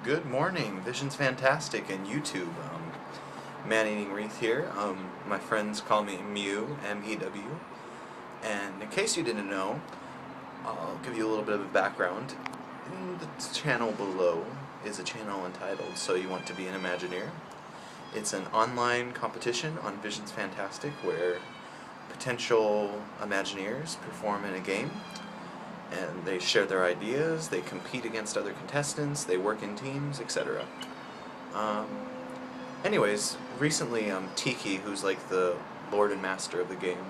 Good morning, Vision's Fantastic and YouTube. Man-Eating-Wreath here. My friends call me Mew, M-E-W. And in case you didn't know, I'll give you a little bit of a background. In the channel below is a channel entitled So You Want to Be an Imagineer. It's an online competition on Vision's Fantastic where potential Imagineers perform in a game. And they share their ideas, they compete against other contestants, they work in teams, etc. Anyways, recently Tiki, who's like the lord and master of the game,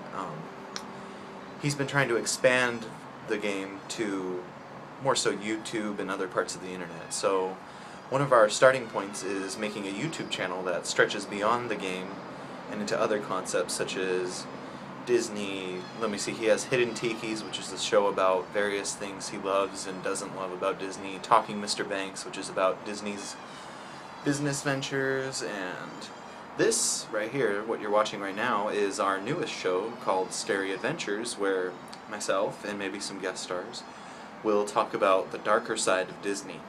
he's been trying to expand the game to more so YouTube and other parts of the internet. So one of our starting points is making a YouTube channel that stretches beyond the game and into other concepts such as Disney. He has Hidden Tikis, which is a show about various things he loves and doesn't love about Disney. Talking Mr. Banks, which is about Disney's business ventures. And this right here, what you're watching right now, is our newest show called Scary Adventures, where myself and maybe some guest stars will talk about the darker side of Disney.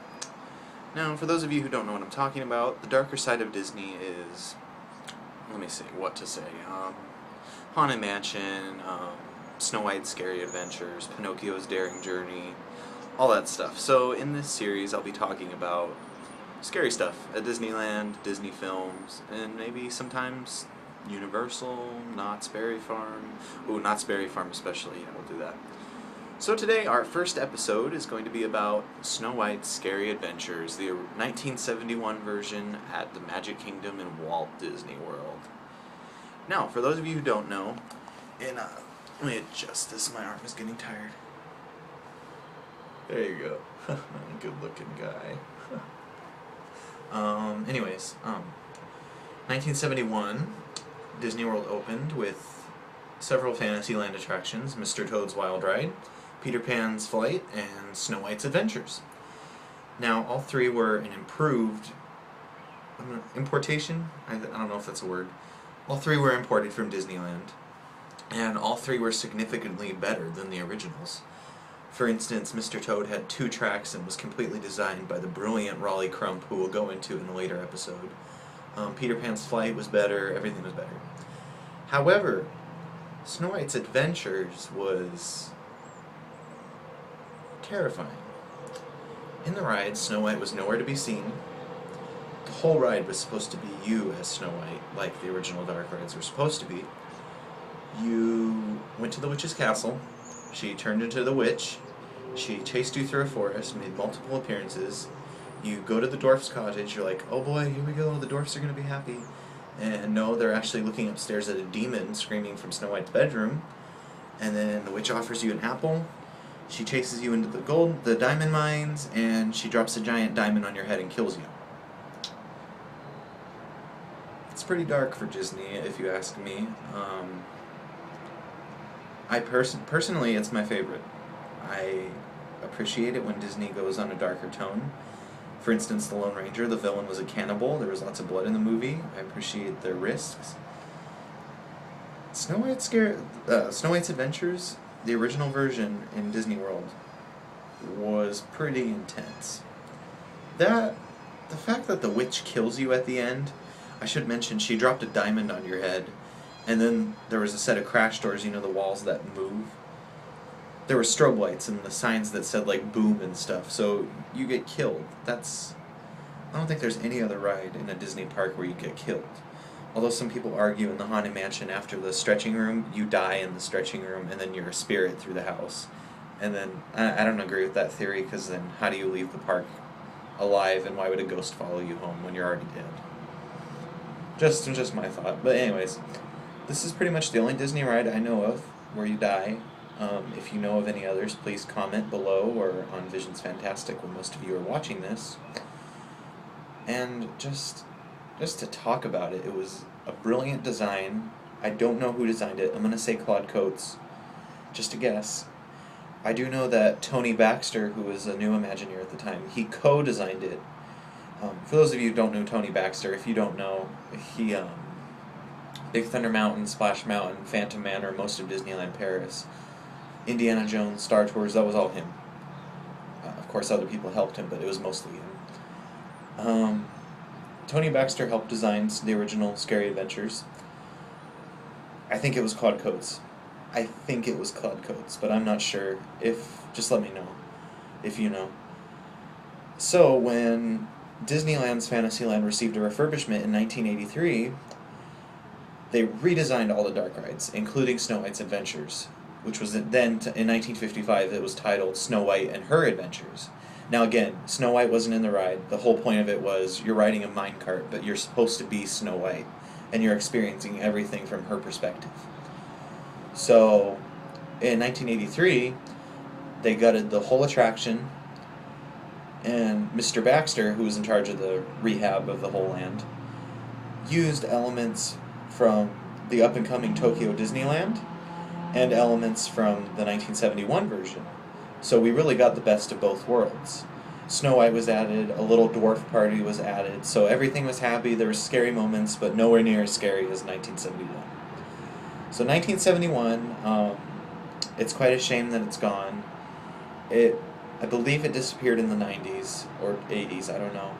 Now, for those of you who don't know what I'm talking about, the darker side of Disney is, what to say. Haunted Mansion, Snow White's Scary Adventures, Pinocchio's Daring Journey, all that stuff. So in this series I'll be talking about scary stuff at Disneyland, Disney films, and maybe sometimes Universal, Knott's Berry Farm. Ooh, Knott's Berry Farm especially, yeah, we'll do that. So today our first episode is going to be about Snow White's Scary Adventures, the 1971 version at the Magic Kingdom in Walt Disney World. Now, for those of you who don't know, let me adjust this, my arm is getting tired. There you go. Good looking guy. 1971, Disney World opened with several Fantasyland attractions: Mr. Toad's Wild Ride, Peter Pan's Flight, and Snow White's Adventures. Now, all three were an improved importation? I don't know if that's a word. All three were imported from Disneyland, and all three were significantly better than the originals. For instance, Mr. Toad had 2 tracks and was completely designed by the brilliant Raleigh Crump, who we'll go into in a later episode. Peter Pan's Flight was better, everything was better. However, Snow White's Adventures was terrifying. In the ride, Snow White was nowhere to be seen. The whole ride was supposed to be you as Snow White, like the original dark rides were supposed to be. You went to the witch's castle, she turned into the witch, she chased you through a forest, made multiple appearances, you go to the dwarf's cottage, you're like, oh boy, here we go, the dwarfs are going to be happy. And no, they're actually looking upstairs at a demon screaming from Snow White's bedroom, and then the witch offers you an apple, she chases you into the diamond mines, and she drops a giant diamond on your head and kills you. It's pretty dark for Disney, if you ask me. Personally, it's my favorite. I appreciate it when Disney goes on a darker tone. For instance, The Lone Ranger, the villain was a cannibal. There was lots of blood in the movie. I appreciate their risks. Snow White's Adventures, the original version in Disney World, was pretty intense. The fact that the witch kills you at the end, I should mention, she dropped a diamond on your head, and then there was a set of crash doors, the walls that move. There were strobe lights and the signs that said, like, boom and stuff, so you get killed. I don't think there's any other ride in a Disney park where you get killed. Although some people argue in the Haunted Mansion, after the stretching room, you die in the stretching room, and then you're a spirit through the house. And then, I don't agree with that theory, because then how do you leave the park alive, and why would a ghost follow you home when you're already dead? Just my thought. But anyways, this is pretty much the only Disney ride I know of where you die. If you know of any others, please comment below or on Vision's Fantastic when most of you are watching this. And just to talk about it, it was a brilliant design. I don't know who designed it. I'm going to say Claude Coates, just a guess. I do know that Tony Baxter, who was a new Imagineer at the time, he co-designed it. For those of you who don't know Tony Baxter, if you don't know, he, Big Thunder Mountain, Splash Mountain, Phantom Manor, most of Disneyland Paris, Indiana Jones, Star Tours, that was all him. Of course, other people helped him, but it was mostly him. Um, Tony Baxter helped design the original Scary Adventures. I think it was Claude Coates. I think it was Claude Coates, but I'm not sure. Just let me know if you know. So when Disneyland's Fantasyland received a refurbishment in 1983, they redesigned all the dark rides, including Snow White's Adventures, which was then, in 1955, it was titled Snow White and Her Adventures. Now again, Snow White wasn't in the ride. The whole point of it was you're riding a minecart, but you're supposed to be Snow White, and you're experiencing everything from her perspective. So, in 1983, they gutted the whole attraction, and Mr. Baxter, who was in charge of the rehab of the whole land, used elements from the up-and-coming Tokyo Disneyland and elements from the 1971 version. So we really got the best of both worlds. Snow White was added, a little dwarf party was added, so everything was happy. There were scary moments, but nowhere near as scary as 1971. So 1971, it's quite a shame that it's gone. I believe it disappeared in the 90s or 80s, I don't know.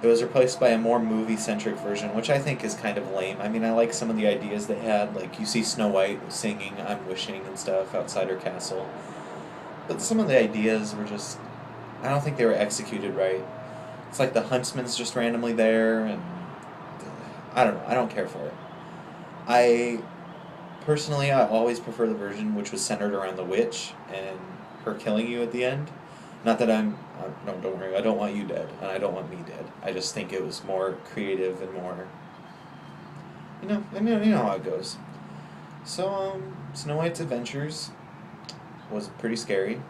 It was replaced by a more movie-centric version, which I think is kind of lame. I mean, I like some of the ideas they had, like you see Snow White singing I'm Wishing and stuff outside her castle. But some of the ideas were just, I don't think they were executed right. It's like the huntsman's just randomly there, and I don't know, I don't care for it. Personally, I always prefer the version which was centered around the witch and her killing you at the end. Not that no, don't worry, I don't want you dead, and I don't want me dead. I just think it was more creative and more, you know how it goes. So, Snow White's Adventures was pretty scary,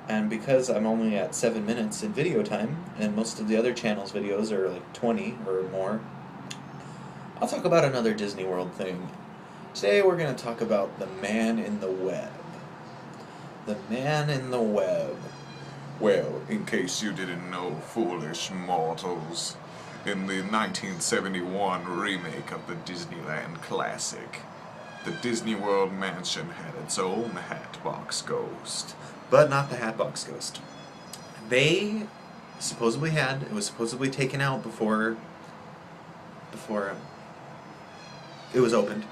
and because I'm only at 7 minutes in video time, and most of the other channel's videos are like 20 or more, I'll talk about another Disney World thing. Today we're going to talk about the man in the web. The man in the web. Well, in case you didn't know, foolish mortals, in the 1971 remake of the Disneyland classic, the Disney World mansion had its own Hatbox Ghost. But not the Hatbox Ghost. It was supposedly taken out before it was opened.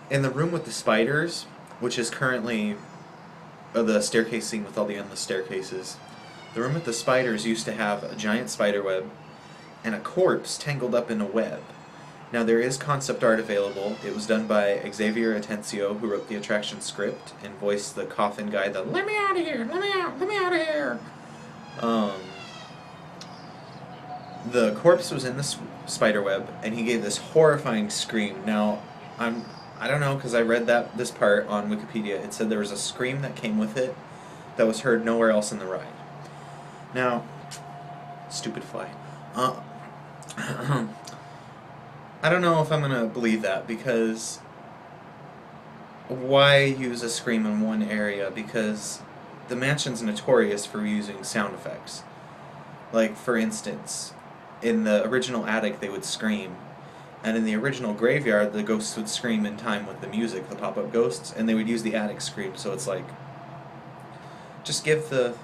In the room with the spiders, which is currently the staircase scene with all the endless staircases, the room with the spiders used to have a giant spider web and a corpse tangled up in a web. Now there is concept art available. It was done by Xavier Atencio, who wrote the attraction script and voiced the coffin guy, the "Let me out of here! Let me out of here!" The corpse was in the spider web, and he gave this horrifying scream. Now, I don't know, because I read this part on Wikipedia. It said there was a scream that came with it that was heard nowhere else in the ride. Now, stupid fly. I don't know if I'm going to believe that, because why use a scream in one area? Because the mansion's notorious for using sound effects. Like, for instance, in the original attic they would scream, and in the original graveyard the ghosts would scream in time with the music, the pop-up ghosts, and they would use the attic scream, so it's like, just give the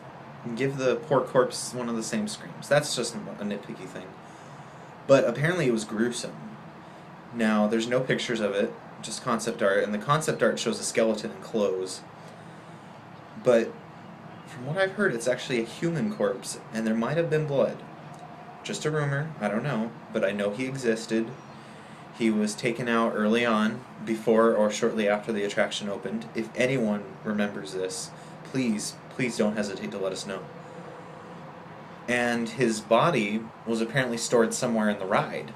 poor corpse one of the same screams. That's just a nitpicky thing. But apparently it was gruesome. Now, there's no pictures of it, just concept art, and the concept art shows a skeleton in clothes. But from what I've heard, it's actually a human corpse, and there might have been blood. Just a rumor, I don't know, but I know he existed. He was taken out early on, before or shortly after the attraction opened. If anyone remembers this, please don't hesitate to let us know. And his body was apparently stored somewhere in the ride.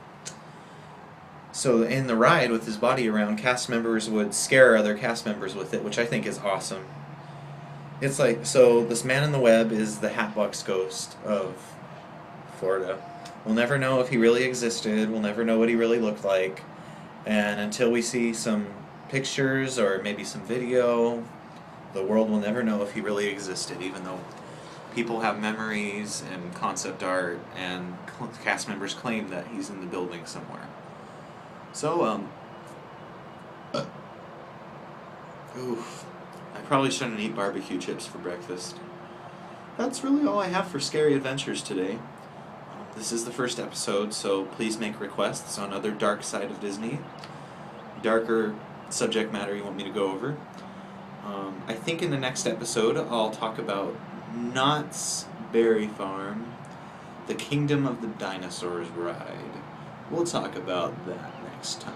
So in the ride, with his body around, cast members would scare other cast members with it, which I think is awesome. It's like, so this man in the web is the Hatbox Ghost of Florida. We'll never know if he really existed, we'll never know what he really looked like, and until we see some pictures or maybe some video, the world will never know if he really existed, even though people have memories and concept art, and cast members claim that he's in the building somewhere. So, I probably shouldn't eat barbecue chips for breakfast. That's really all I have for Scary Adventures today. This is the first episode, so please make requests on other dark side of Disney. Darker subject matter you want me to go over. I think in the next episode I'll talk about Knott's Berry Farm, the Kingdom of the Dinosaurs ride. We'll talk about that next time.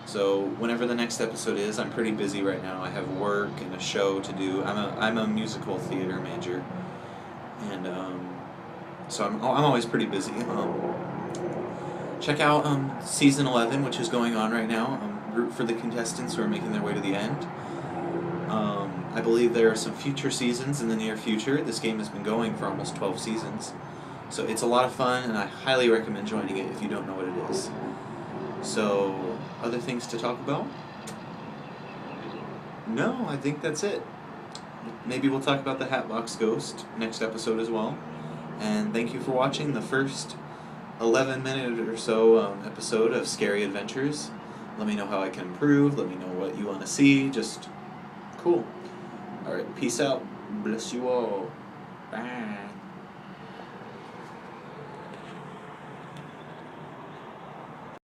So whenever the next episode is, I'm pretty busy right now. I have work and a show to do. I'm a musical theater major, and so I'm always pretty busy. Check out season 11, which is going on right now. Root for the contestants who are making their way to the end. I believe there are some future seasons in the near future. This game has been going for almost 12 seasons. So it's a lot of fun, and I highly recommend joining it if you don't know what it is. So, other things to talk about? No, I think that's it. Maybe we'll talk about the Hatbox Ghost next episode as well. And thank you for watching the first 11-minute or so episode of Scary Adventures. Let me know how I can improve. Let me know what you want to see. Just cool. Alright, peace out. Bless you all. Bye.